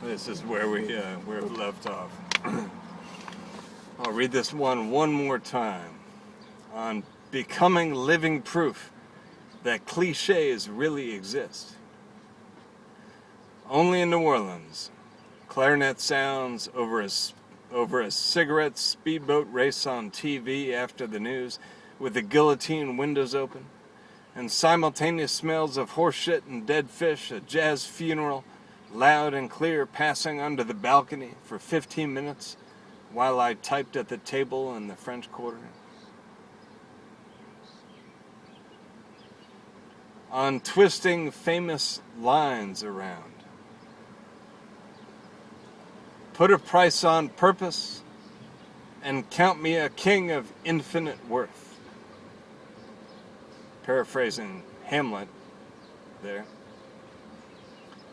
This is where we left off. I'll read this one more time on becoming living proof that cliches really exist. Only in New Orleans, clarinet sounds over a cigarette speedboat race on TV after the news, with the guillotine windows open, and simultaneous smells of horse shit and dead fish, a jazz funeral, loud and clear, passing under the balcony for 15 minutes while I typed at the table in the French Quarter. On twisting famous lines around. Put a price on purpose and count me a king of infinite worth. Paraphrasing Hamlet there.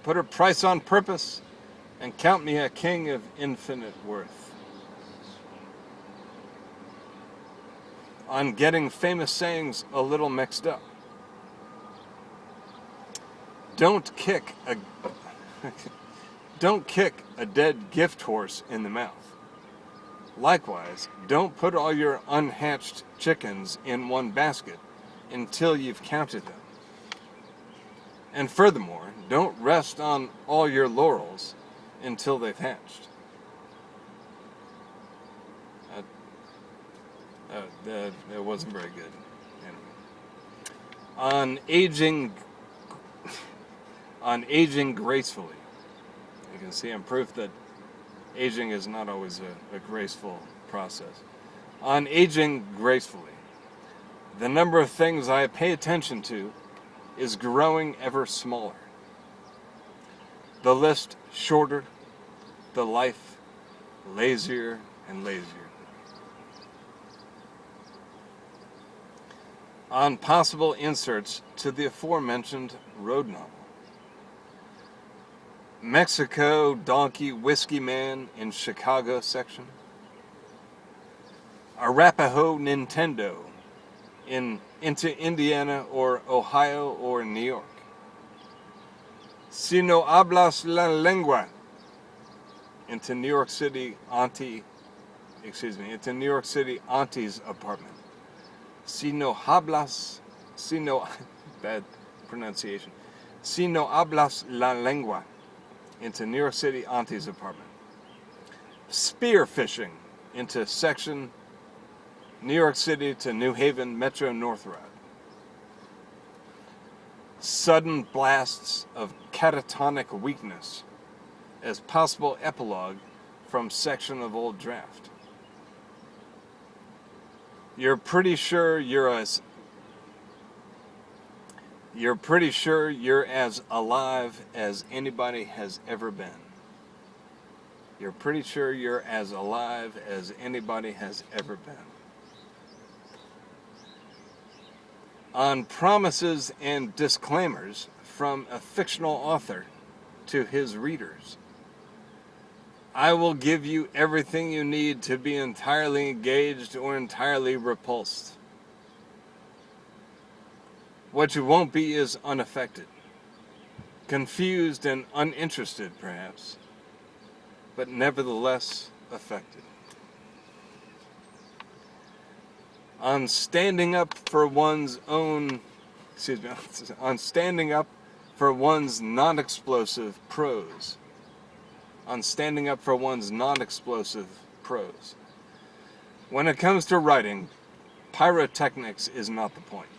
Put a price on purpose and count me a king of infinite worth. On getting famous sayings a little mixed up. Don't kick a dead gift horse in the mouth. Likewise, don't put all your unhatched chickens in one basket until you've counted them. And furthermore, don't rest on all your laurels until they've hatched. That wasn't very good. Anyway. On aging gracefully. You can see I'm proof that aging is not always a graceful process. On aging gracefully, the number of things I pay attention to is growing ever smaller. The list shorter, the life lazier and lazier. On possible inserts to the aforementioned road novel. Mexico Donkey Whiskey Man in Chicago section. Arapaho Nintendo into Indiana or Ohio or New York. Si no hablas la lengua into New York City Auntie's apartment. Bad pronunciation. Si no hablas la lengua into New York City Auntie's apartment. Spear fishing into section New York City to New Haven Metro North Route. Sudden blasts of catatonic weakness as possible epilogue from section of Old Draft. You're pretty sure you're as alive as anybody has ever been. You're pretty sure you're as alive as anybody has ever been. On promises and disclaimers from a fictional author to his readers. I will give you everything you need to be entirely engaged or entirely repulsed. What you won't be is unaffected, confused and uninterested perhaps, but nevertheless affected. On standing up for one's non-explosive prose. On standing up for one's non-explosive prose. When it comes to writing, pyrotechnics is not the point.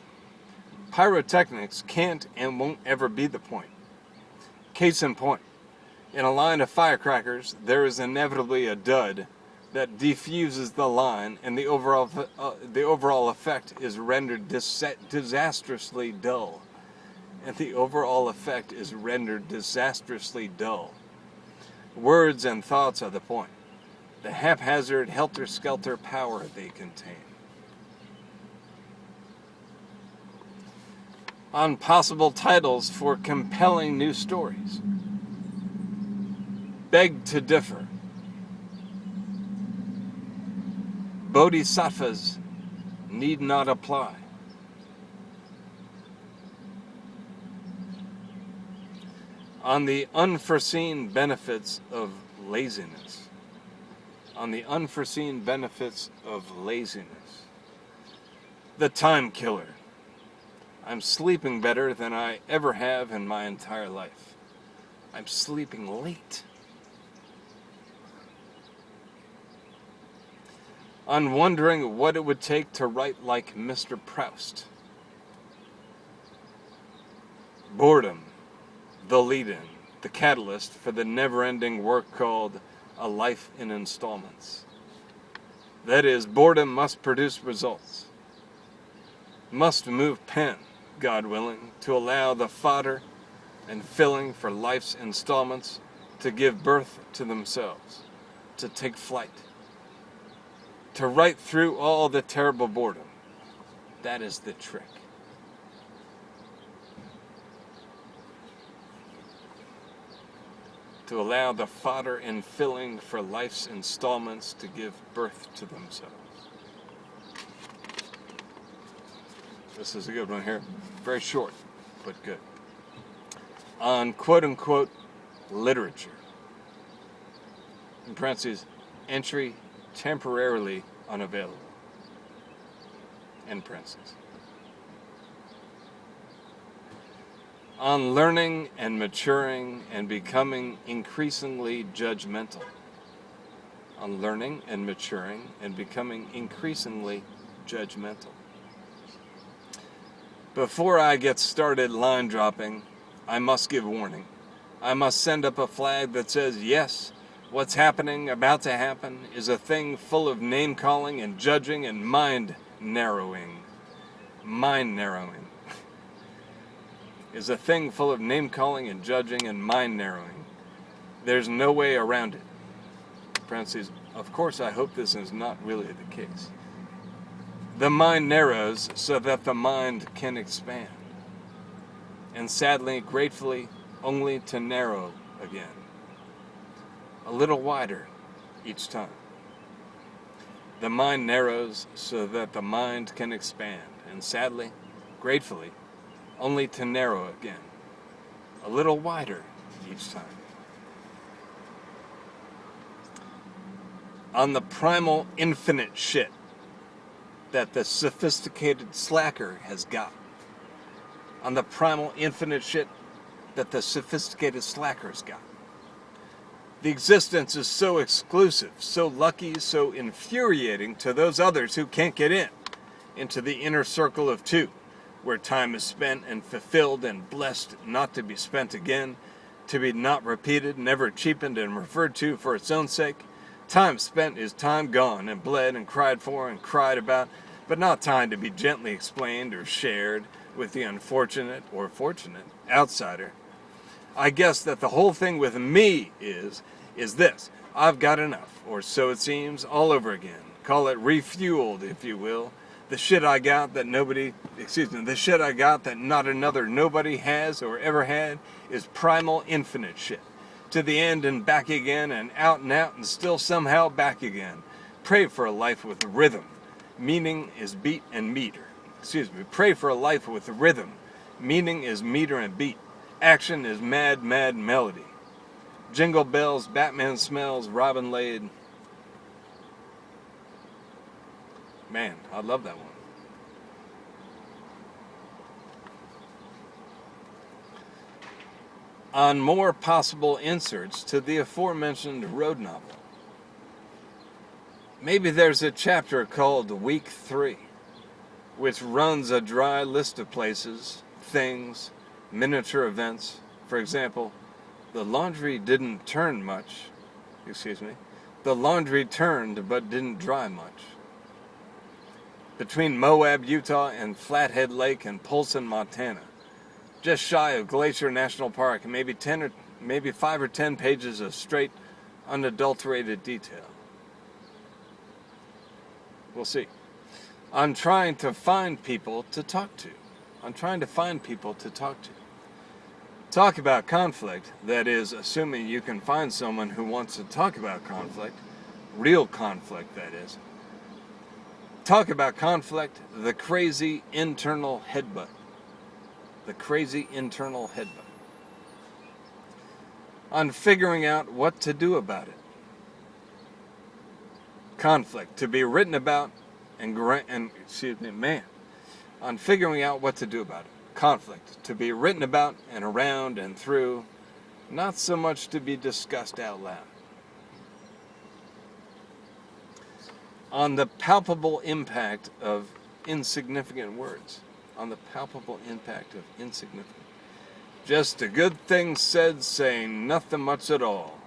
Pyrotechnics can't and won't ever be the point. Case in point, in a line of firecrackers, there is inevitably a dud that defuses the line, and the overall effect is rendered disastrously dull. Words and thoughts are the point. The haphazard, helter-skelter power they contain. On possible titles for compelling new stories. Beg to differ. Bodhisattvas need not apply. On the unforeseen benefits of laziness. On the unforeseen benefits of laziness. The time killer. I'm sleeping better than I ever have in my entire life. I'm sleeping late. On wondering what it would take to write like Mr. Proust. Boredom, the lead-in, the catalyst for the never-ending work called A Life in Installments. That is, boredom must produce results. Must move pen, God willing, to allow the fodder and filling for life's installments to give birth to themselves, to take flight, to write through all the terrible boredom. That is the trick. To allow the fodder and filling for life's installments to give birth to themselves. This is a good one here. Very short, but good. On quote-unquote literature. In parentheses, entry temporarily unavailable. End parentheses. On learning and maturing and becoming increasingly judgmental. On learning and maturing and becoming increasingly judgmental. Before I get started line dropping, I must give warning. I must send up a flag that says, yes, what's happening, about to happen, is a thing full of name-calling and judging and mind-narrowing. Mind-narrowing. Is a thing full of name-calling and judging and mind-narrowing. There's no way around it. Parentheses, of course, I hope this is not really the case. The mind narrows so that the mind can expand. And sadly, gratefully, only to narrow again. A little wider each time. The mind narrows so that the mind can expand. And sadly, gratefully, only to narrow again. A little wider each time. On the primal infinite shit that the sophisticated slacker has got. On the primal infinite shit that the sophisticated slacker's got. The existence is so exclusive, so lucky, so infuriating to those others who can't get into the inner circle of two, where time is spent and fulfilled and blessed not to be spent again, to be not repeated, never cheapened and referred to for its own sake. Time spent is time gone and bled and cried for and cried about, but not time to be gently explained or shared with the unfortunate or fortunate outsider. I guess that the whole thing with me is this. I've got enough, or so it seems, all over again. Call it refueled, if you will. The shit I got that the shit I got that not another nobody has or ever had is primal infinite shit. To the end and back again and out and still somehow back again. Pray for a life with rhythm. Meaning is beat and meter. Pray for a life with rhythm. Meaning is meter and beat. Action is mad, mad melody. Jingle bells, Batman smells, Robin laid. Man, I love that one. On more possible inserts to the aforementioned road novel. Maybe there's a chapter called Week 3, which runs a dry list of places, things, miniature events. For example, the laundry didn't turn much. The laundry turned but didn't dry much. Between Moab, Utah, and Flathead Lake and Polson, Montana. Just shy of Glacier National Park, maybe 5 or 10 pages of straight, unadulterated detail. We'll see. I'm trying to find people to talk to. Talk about conflict, that is, assuming you can find someone who wants to talk about conflict, real conflict, that is. Talk about conflict, the crazy internal headbutt. on figuring out what to do about it. Conflict, to be written about on figuring out what to do about it. Conflict, to be written about and around and through, not so much to be discussed out loud. On the palpable impact of insignificant words. On the palpable impact of insignificant. Just a good thing said, saying nothing much at all.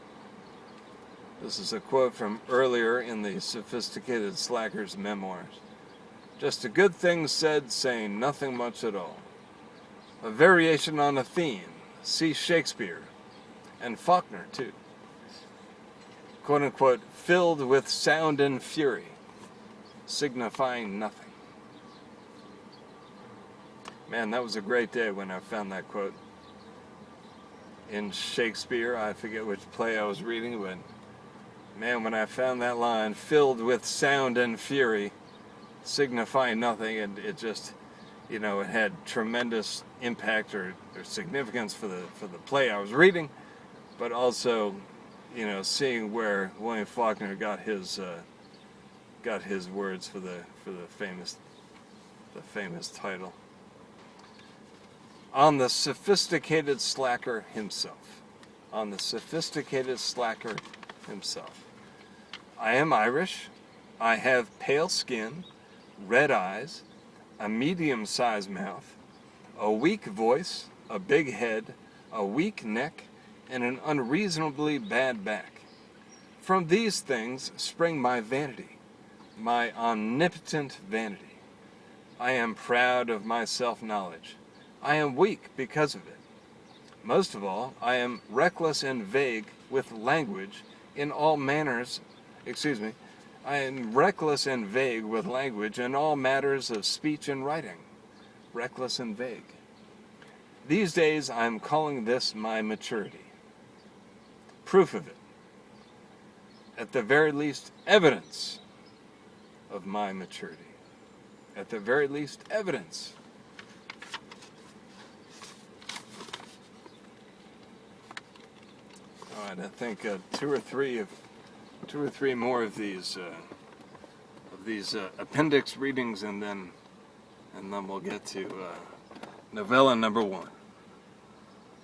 This is a quote from earlier in the Sophisticated Slacker's memoirs. Just a good thing said, saying nothing much at all. A variation on a theme. See Shakespeare. And Faulkner, too. Quote unquote, filled with sound and fury, signifying nothing. Man, that was a great day when I found that quote. In Shakespeare, I forget which play I was reading, but man, when I found that line, filled with sound and fury, signifying nothing, and it just, it had tremendous impact or significance for the play I was reading, but also, seeing where William Faulkner got his words for the famous title. On the sophisticated slacker himself. On the sophisticated slacker himself. I am Irish. I have pale skin, red eyes, a medium-sized mouth, a weak voice, a big head, a weak neck, and an unreasonably bad back. From these things spring my vanity, my omnipotent vanity. I am proud of my self-knowledge. I am weak because of it. Most of all, I am reckless and vague with language in all manners. I am reckless and vague with language in all matters of speech and writing. Reckless and vague. These days I am calling this my maturity. Proof of it. At the very least, evidence of my maturity. At the very least, evidence. All right, I think two or three more of these appendix readings, and then we'll get to novella number 1.